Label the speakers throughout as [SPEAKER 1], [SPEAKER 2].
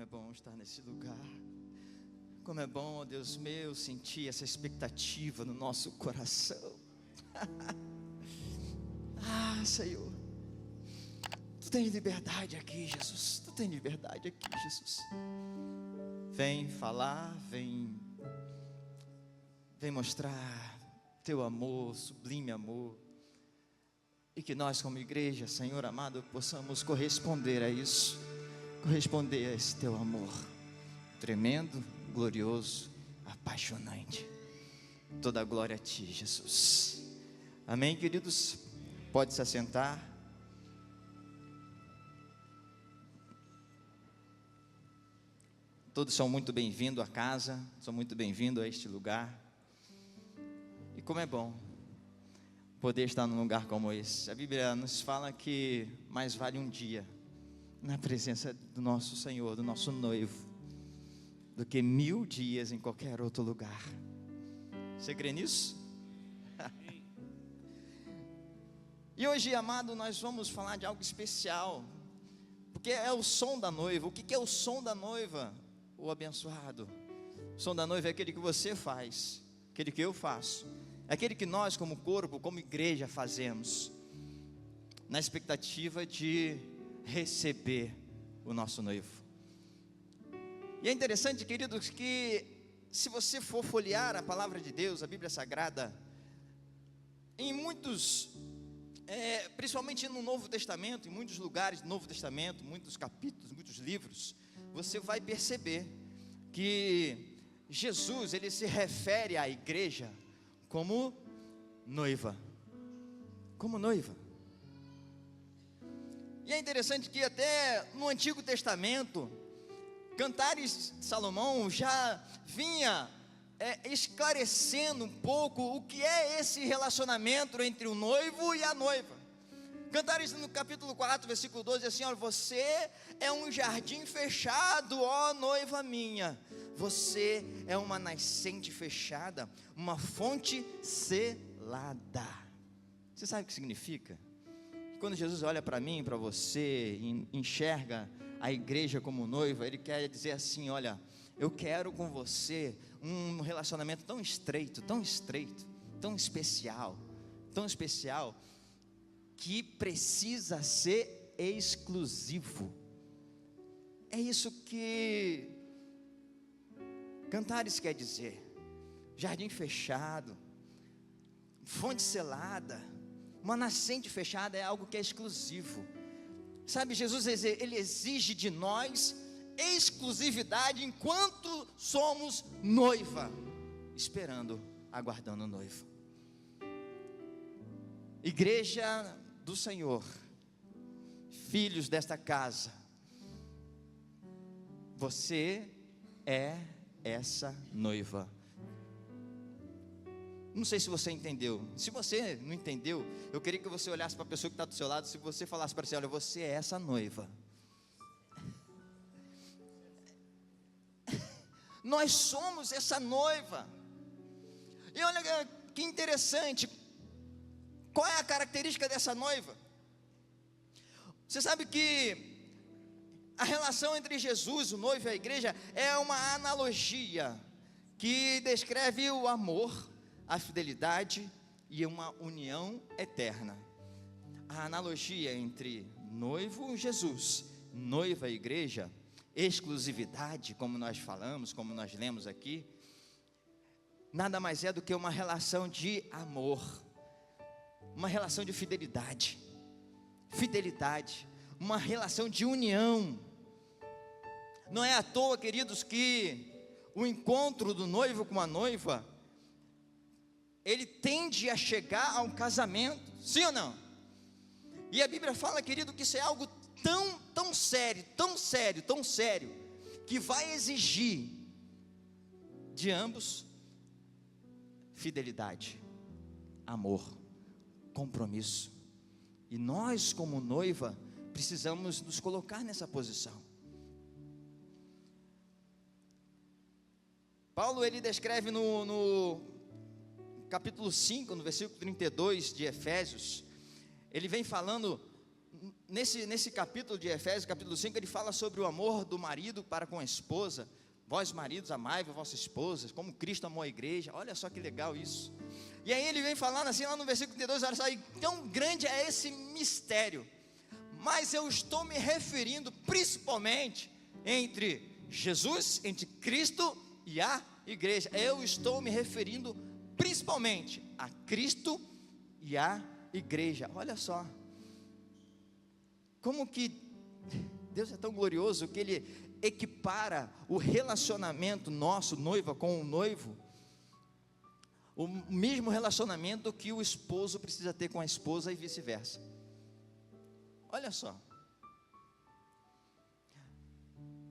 [SPEAKER 1] é bom estar nesse lugar. Como é bom, ó Deus meu, sentir essa expectativa no nosso coração. Senhor, Tu tens liberdade aqui, Jesus. Tu tens liberdade aqui, Jesus. Vem falar, vem mostrar Teu amor, sublime amor. E que nós como igreja, Senhor amado, possamos corresponder a isso. Corresponder a esse Teu amor tremendo, glorioso, apaixonante. Toda a glória a Ti, Jesus. Amém, queridos? Pode se assentar. Todos são muito bem-vindos à casa, são muito bem-vindos a este lugar. E como é bom poder estar num lugar como esse. A Bíblia nos fala que mais vale um dia na presença do nosso Senhor, do nosso noivo, do que 1000 dias em qualquer outro lugar. Você crê nisso? E hoje, amado, nós vamos falar de algo especial, porque é o som da noiva. O que é o som da noiva? O abençoado. O som da noiva é aquele que você faz, aquele que eu faço, é aquele que nós como corpo, como igreja fazemos, na expectativa de receber o nosso noivo. E é interessante, queridos, que se você for folhear a palavra de Deus, a Bíblia Sagrada, em muitos, principalmente no Novo Testamento, em muitos lugares do Novo Testamento, muitos capítulos, muitos livros, você vai perceber que Jesus, ele se refere à igreja como noiva. Como noiva. E é interessante que até no Antigo Testamento, Cantares de Salomão já vinha esclarecendo um pouco o que é esse relacionamento entre o noivo e a noiva. Cantares no capítulo 4, versículo 12, assim: olha, você é um jardim fechado, ó noiva minha. Você é uma nascente fechada, uma fonte selada. Você sabe o que significa? Quando Jesus olha para mim, para você, e enxerga a igreja como noiva, Ele quer dizer assim: olha, eu quero com você um relacionamento tão estreito, tão especial, que precisa ser exclusivo. É isso que Cantares quer dizer. Jardim fechado, fonte selada, uma nascente fechada é algo que é exclusivo. Sabe, Jesus, ele exige de nós exclusividade enquanto somos noiva, esperando, aguardando o noivo. Igreja do Senhor, filhos desta casa, você é essa noiva. Não sei se você entendeu. Se você não entendeu, eu queria que você olhasse para a pessoa que está do seu lado. Se você falasse para você: olha, você é essa noiva. Nós somos essa noiva. E olha que interessante. Qual é a característica dessa noiva? Você sabe que a relação entre Jesus, o noivo e a igreja, é uma analogia que descreve o amor, a fidelidade e uma união eterna. A analogia entre noivo Jesus, noiva igreja, exclusividade, como nós falamos, como nós lemos aqui, nada mais é do que uma relação de amor, uma relação de fidelidade, uma relação de união. Não é à toa, queridos, que o encontro do noivo com a noiva, ele tende a chegar ao casamento, sim ou não? E a Bíblia fala, querido, que isso é algo tão sério, que vai exigir de ambos fidelidade, amor, compromisso. E nós, como noiva, precisamos nos colocar nessa posição. Paulo, ele descreve no capítulo 5, no versículo 32 de Efésios, ele vem falando nesse capítulo de Efésios, capítulo 5, ele fala sobre o amor do marido para com a esposa. Vós maridos, amai a vossas esposas, como Cristo amou a igreja. Olha só que legal isso. E aí ele vem falando assim, lá no versículo 32, olha só, e tão grande é esse mistério, mas eu estou me referindo principalmente entre Jesus, entre Cristo e a igreja. Eu estou me referindo principalmente a Cristo e a igreja. Olha só, como que Deus é tão glorioso que Ele equipara o relacionamento nosso, noiva com o noivo, o mesmo relacionamento que o esposo precisa ter com a esposa e vice-versa. Olha só,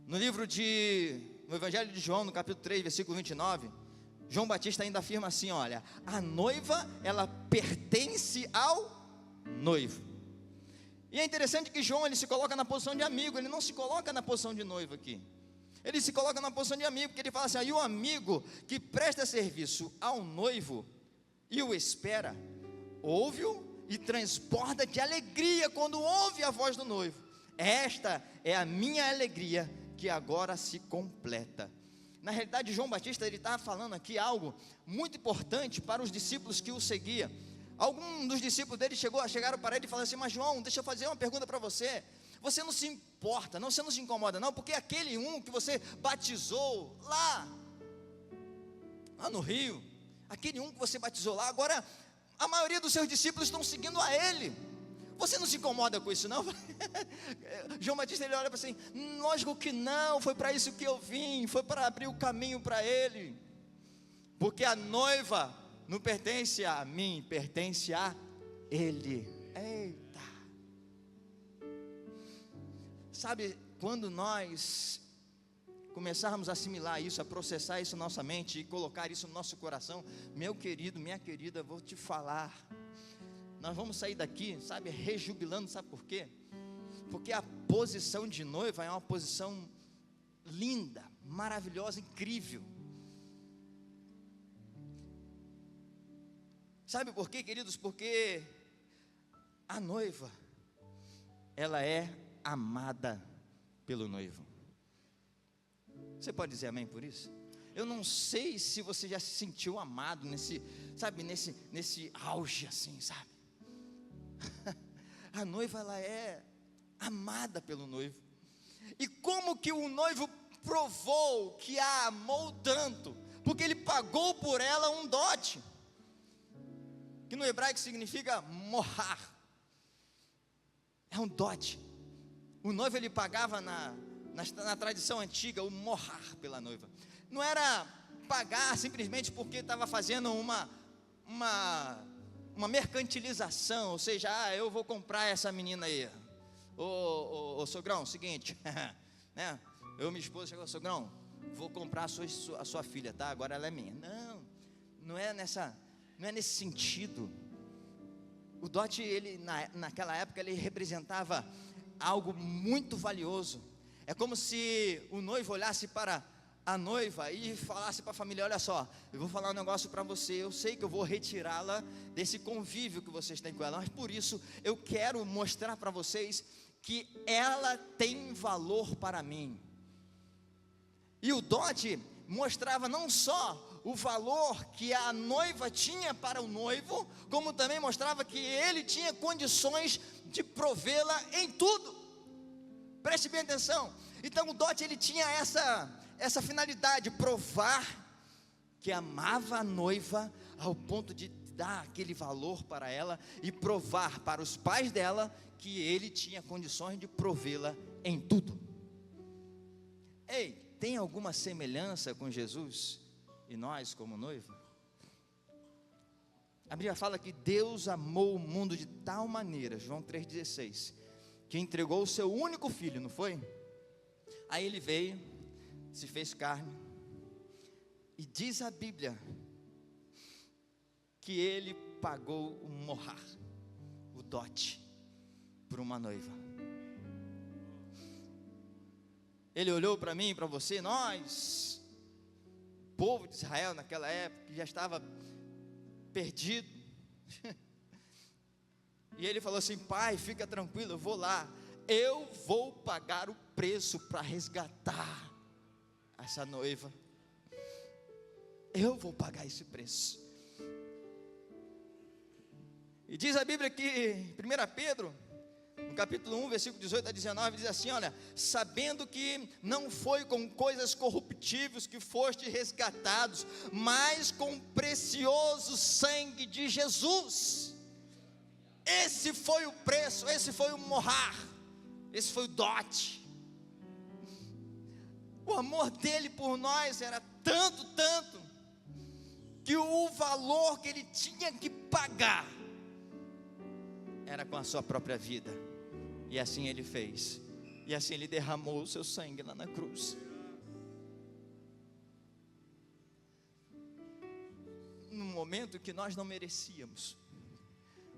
[SPEAKER 1] no Evangelho de João, no capítulo 3, versículo 29, João Batista ainda afirma assim, olha, a noiva, ela pertence ao noivo. E é interessante que João, ele se coloca na posição de amigo, ele não se coloca na posição de noivo aqui. Ele se coloca na posição de amigo, porque ele fala assim, aí o amigo que presta serviço ao noivo e o espera, ouve-o e transborda de alegria quando ouve a voz do noivo. Esta é a minha alegria que agora se completa. Na realidade, João Batista, ele está falando aqui algo muito importante para os discípulos que o seguiam. Alguns dos discípulos dele chegaram para ele e falaram assim, mas João, deixa eu fazer uma pergunta para você. Você não se importa, não, você não se incomoda não, porque aquele que você batizou lá no Rio, aquele que você batizou lá, agora a maioria dos seus discípulos estão seguindo a ele. Você não se incomoda com isso não? João Batista, ele olha para assim, lógico que não, foi para isso que eu vim, foi para abrir o caminho para ele, porque a noiva não pertence a mim, pertence a ele. Eita! Sabe, quando nós começarmos a assimilar isso, a processar isso na nossa mente e colocar isso no nosso coração, meu querido, minha querida, vou te falar, nós vamos sair daqui, sabe, rejubilando, sabe por quê? Porque a posição de noiva é uma posição linda, maravilhosa, incrível. Sabe por quê, queridos? Porque a noiva, ela é amada pelo noivo. Você pode dizer amém por isso? Eu não sei se você já se sentiu amado nesse auge assim, sabe? A noiva, ela é amada pelo noivo. E como que o noivo provou que a amou tanto? Porque ele pagou por ela um dote, que no hebraico significa mohar. É um dote. O noivo, ele pagava na tradição antiga o mohar pela noiva. Não era pagar simplesmente porque estava fazendo uma mercantilização, ou seja, eu vou comprar essa menina aí. Ô sogrão, seguinte, né? Minha esposa chegou, sogrão, vou comprar a sua filha, tá? Agora ela é minha. Não é nesse sentido. O dote, ele naquela época, ele representava algo muito valioso. É como se o noivo olhasse para a noiva e falasse para a família, olha só, eu vou falar um negócio para você, eu sei que eu vou retirá-la desse convívio que vocês têm com ela, mas por isso eu quero mostrar para vocês que ela tem valor para mim. E o dote mostrava não só o valor que a noiva tinha para o noivo, como também mostrava que ele tinha condições de provê-la em tudo. Preste bem atenção. Então o dote, ele tinha essa finalidade, provar que amava a noiva ao ponto de dar aquele valor para ela e provar para os pais dela que ele tinha condições de provê-la em tudo. Ei, tem alguma semelhança com Jesus e nós como noiva? A Bíblia fala que Deus amou o mundo de tal maneira, João 3,16, que entregou o seu único filho, não foi? Aí ele veio, se fez carne, e diz a Bíblia que ele pagou o mohar, o dote, por uma noiva. Ele olhou para mim e para você, nós, povo de Israel naquela época, que já estava perdido, E ele falou assim: pai, fica tranquilo, eu vou lá, eu vou pagar o preço para resgatar essa noiva. Eu vou pagar esse preço. E diz a Bíblia que 1 Pedro, no capítulo 1, versículo 18 a 19, diz assim: olha, sabendo que não foi com coisas corruptíveis que foste resgatados, mas com o precioso sangue de Jesus. Esse foi o preço, esse foi o morrar, esse foi o dote. O amor dele por nós era tanto, que o valor que ele tinha que pagar era com a sua própria vida. E assim ele fez, e assim ele derramou o seu sangue lá na cruz. Num momento que nós não merecíamos,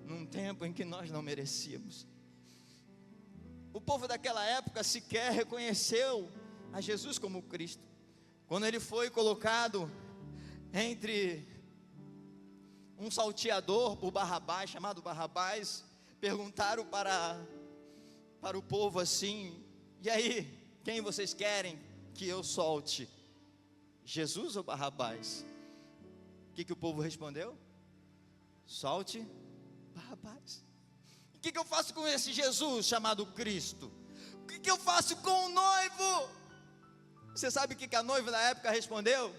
[SPEAKER 1] num tempo em que nós não merecíamos. O povo daquela época sequer reconheceu a Jesus como Cristo. Quando ele foi colocado entre um salteador por Barrabás, chamado Barrabás, perguntaram para o povo assim: e aí, quem vocês querem que eu solte? Jesus ou Barrabás? O que o povo respondeu? Solte Barrabás. O que eu faço com esse Jesus chamado Cristo? O que eu faço com o noivo? Você sabe o que a noiva na época respondeu?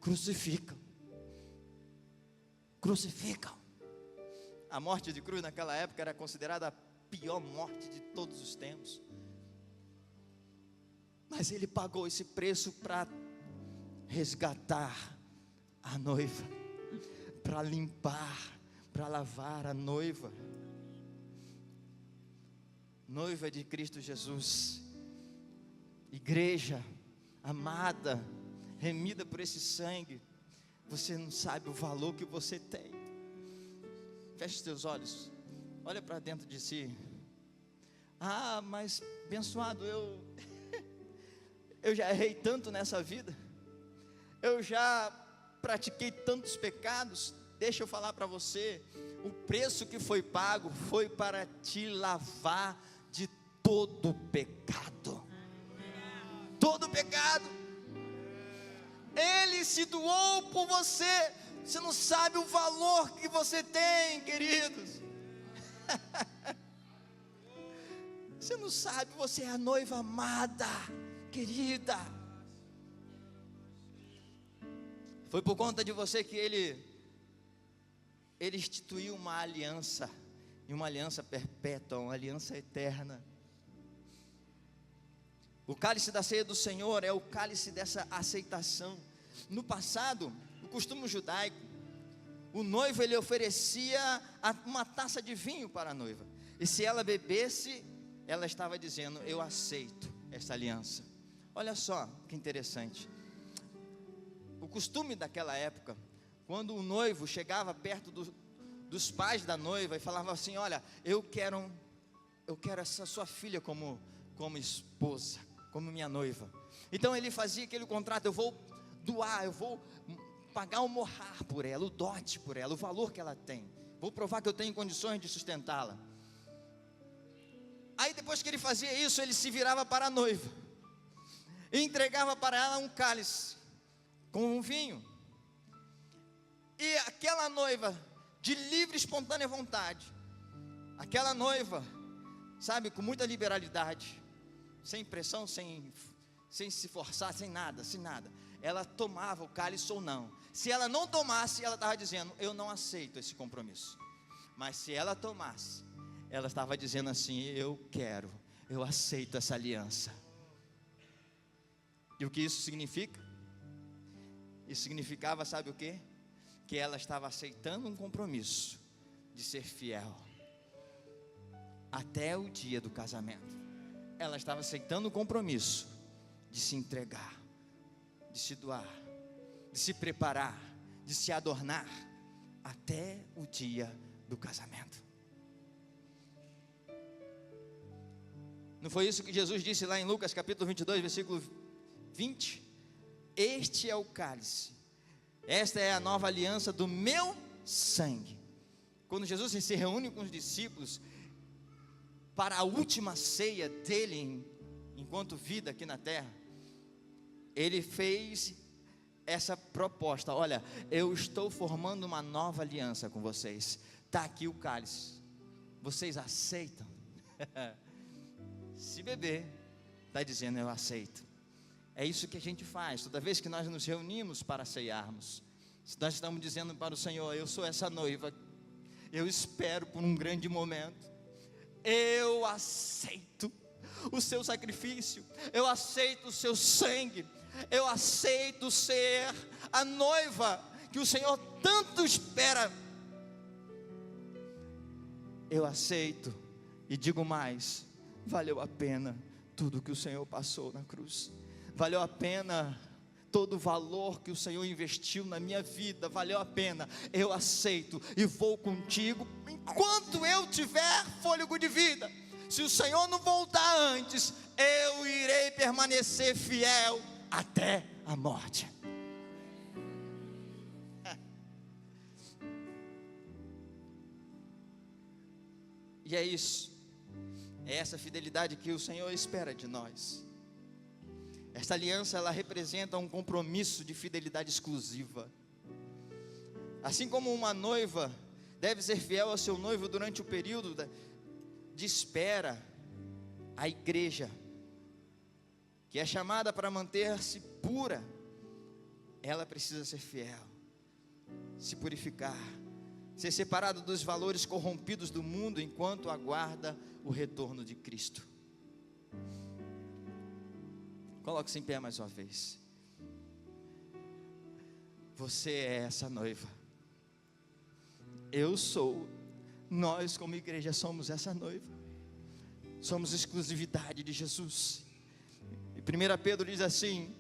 [SPEAKER 1] Crucificam. Crucificam. A morte de cruz naquela época era considerada a pior morte de todos os tempos. Mas ele pagou esse preço para resgatar a noiva, para limpar, para lavar a noiva. Noiva de Cristo Jesus, igreja amada, remida por esse sangue. Você não sabe o valor que você tem. Feche os teus olhos, olha para dentro de si. Ah, mas abençoado, eu já errei tanto nessa vida, eu já pratiquei tantos pecados. Deixa eu falar para você, o preço que foi pago foi para te lavar de todo pecado. Todo pecado. Ele se doou por você. Você não sabe o valor que você tem, queridos. Você não sabe, você é a noiva amada, querida. Foi por conta de você que ele instituiu uma aliança, e uma aliança perpétua, uma aliança eterna. O cálice da ceia do Senhor é o cálice dessa aceitação. No passado, o costume judaico, o noivo ele oferecia uma taça de vinho para a noiva, e se ela bebesse, ela estava dizendo: eu aceito essa aliança. Olha só que interessante. O costume daquela época, quando o noivo chegava perto dos pais da noiva e falava assim: olha, eu quero essa sua filha como esposa, como minha noiva. Então ele fazia aquele contrato: eu vou doar, eu vou pagar o morrar por ela, o dote por ela, o valor que ela tem, vou provar que eu tenho condições de sustentá-la. Aí depois que ele fazia isso, ele se virava para a noiva e entregava para ela um cálice com um vinho. E aquela noiva, de livre e espontânea vontade, aquela noiva, sabe, com muita liberalidade, sem pressão, sem se forçar, sem nada, ela tomava o cálice ou não. Se ela não tomasse, ela estava dizendo: eu não aceito esse compromisso. Mas se ela tomasse, ela estava dizendo assim: eu aceito essa aliança. E o que isso significa? Isso significava, sabe o quê? Que ela estava aceitando um compromisso de ser fiel até o dia do casamento. Ela estava aceitando o compromisso de se entregar, de se doar, de se preparar, de se adornar até o dia do casamento. Não foi isso que Jesus disse lá em Lucas capítulo 22, versículo 20? Este é o cálice, esta é a nova aliança do meu sangue. quando Jesus se reúne com os discípulos para a última ceia dele enquanto vida aqui na terra, ele fez essa proposta: olha, eu estou formando uma nova aliança com vocês, está aqui o cálice, vocês aceitam? Se beber, está dizendo eu aceito. É isso que a gente faz, toda vez que nós nos reunimos para ceiarmos, nós estamos dizendo para o Senhor: eu sou essa noiva, eu espero por um grande momento, eu aceito o seu sacrifício, eu aceito o seu sangue, eu aceito ser a noiva que o Senhor tanto espera. Eu aceito, e digo mais, valeu a pena tudo que o Senhor passou na cruz, valeu a pena todo o valor que o Senhor investiu na minha vida, valeu a pena. Eu aceito e vou contigo enquanto eu tiver fôlego de vida. Se o Senhor não voltar antes, eu irei permanecer fiel até a morte. E é isso, é essa fidelidade que o Senhor espera de nós. Esta aliança, ela representa um compromisso de fidelidade exclusiva. Assim como uma noiva deve ser fiel ao seu noivo durante o período de espera, a igreja, que é chamada para manter-se pura, ela precisa ser fiel, se purificar, ser separada dos valores corrompidos do mundo, enquanto aguarda o retorno de Cristo. Coloque-se em pé mais uma vez. Você é essa noiva. Eu sou. Nós como igreja somos essa noiva. Somos exclusividade de Jesus. E 1 Pedro diz assim,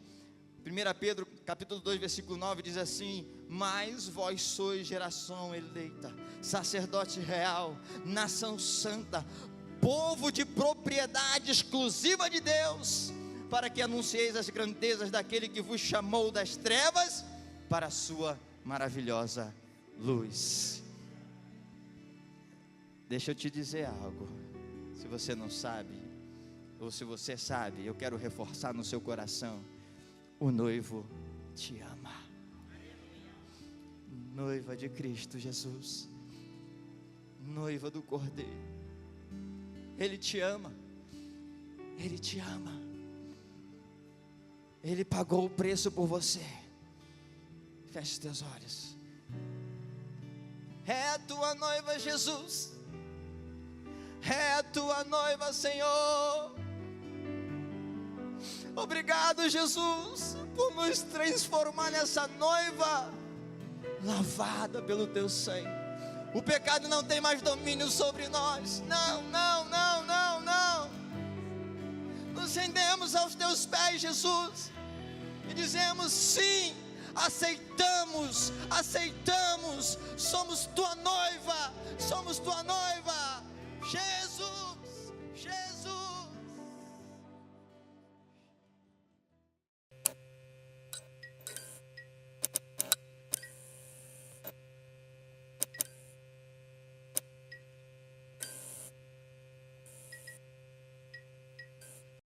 [SPEAKER 1] 1 Pedro capítulo 2 versículo 9 diz assim: mas vós sois geração eleita, sacerdote real, nação santa, povo de propriedade exclusiva de Deus, para que anuncieis as grandezas daquele que vos chamou das trevas para a sua maravilhosa luz. Deixa eu te dizer algo, se você não sabe, ou se você sabe, eu quero reforçar no seu coração: o noivo te ama. Noiva de Cristo Jesus, noiva do Cordeiro, Ele te ama, Ele te ama. Ele pagou o preço por você. Feche os teus olhos. É a tua noiva, Jesus. É a tua noiva, Senhor. Obrigado, Jesus, por nos transformar nessa noiva lavada pelo teu sangue. O pecado não tem mais domínio sobre nós. Não, não, não, não, não. Nos rendemos aos teus pés, Jesus, e dizemos sim, aceitamos, aceitamos, somos tua noiva, somos tua noiva, Jesus, Jesus.